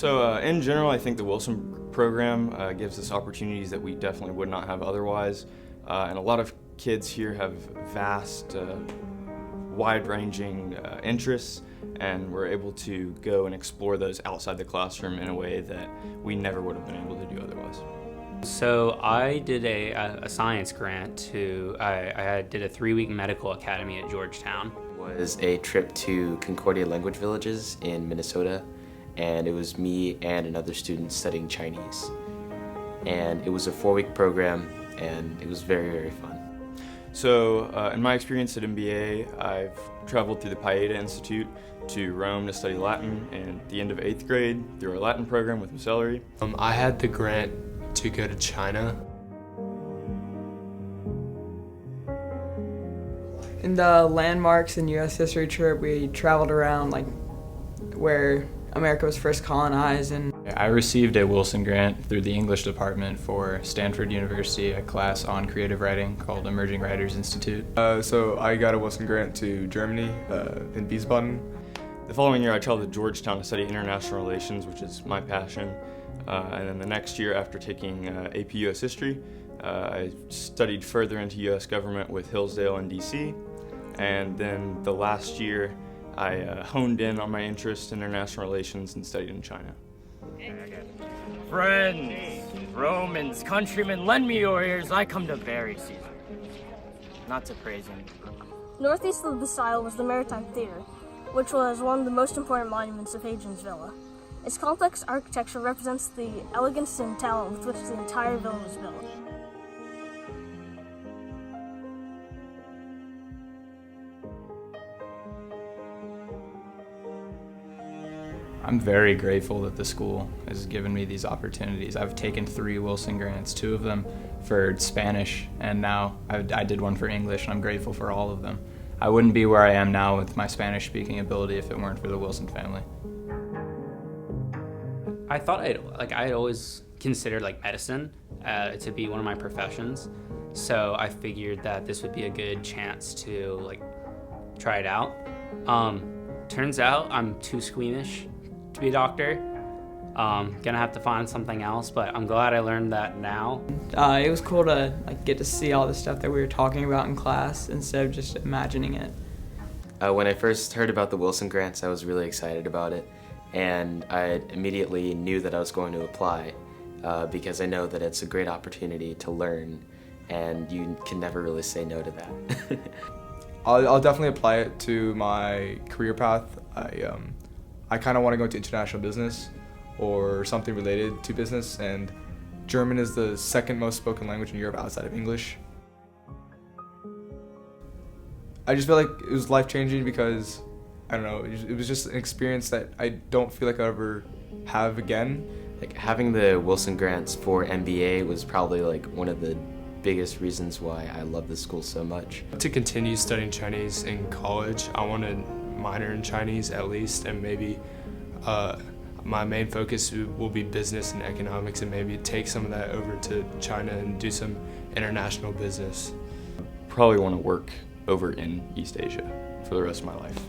So in general, I think the Wilson program gives us opportunities that we definitely would not have otherwise. And a lot of kids here have vast, wide-ranging interests, and we're able to go and explore those outside the classroom in a way that we never would have been able to do otherwise. So I did a science grant I did a 3-week medical academy at Georgetown. It was a trip to Concordia Language Villages in Minnesota, and it was me and another student studying Chinese. And it was a 4-week program, and it was very, very fun. So in my experience at MBA, I've traveled through the Paeta Institute to Rome to study Latin, and at the end of 8th grade, through our Latin program with Macellary. I had the grant to go to China. In the landmarks and U.S. history trip, we traveled around where America was first colonized. And I received a Wilson grant through the English department for Stanford University, a class on creative writing called Emerging Writers Institute. So I got a Wilson grant to Germany in Wiesbaden. The following year, I traveled to Georgetown to study international relations, which is my passion. And then the next year, after taking AP US History, I studied further into US government with Hillsdale in DC. And then the last year, I honed in on my interest in international relations and studied in China. Friends, Romans, countrymen, lend me your ears. I come to bury Caesar, not to praise him. Northeast of the Stile was the Maritime Theater, which was one of the most important monuments of Hadrian's Villa. Its complex architecture represents the elegance and talent with which the entire villa was built. I'm very grateful that the school has given me these opportunities. I've taken 3 Wilson grants, 2 of them for Spanish, and now I did one for English, and I'm grateful for all of them. I wouldn't be where I am now with my Spanish speaking ability if it weren't for the Wilson family. I thought I'd always considered medicine to be one of my professions, so I figured that this would be a good chance to try it out. Turns out I'm too squeamish to be a doctor. Gonna have to find something else, but I'm glad I learned that now. It was cool to get to see all the stuff that we were talking about in class instead of just imagining it. When I first heard about the Wilson grants, I was really excited about it, and I immediately knew that I was going to apply because I know that it's a great opportunity to learn, and you can never really say no to that. I'll definitely apply it to my career path. I kind of want to go into international business or something related to business, and German is the 2nd most spoken language in Europe outside of English. I just feel like it was life-changing because, I don't know, it was just an experience that I don't feel like I'll ever have again. Having the Wilson grants for MBA was probably one of the biggest reasons why I love this school so much. To continue studying Chinese in college, I want to minor in Chinese at least, and maybe my main focus will be business and economics, and maybe take some of that over to China and do some international business. Probably want to work over in East Asia for the rest of my life.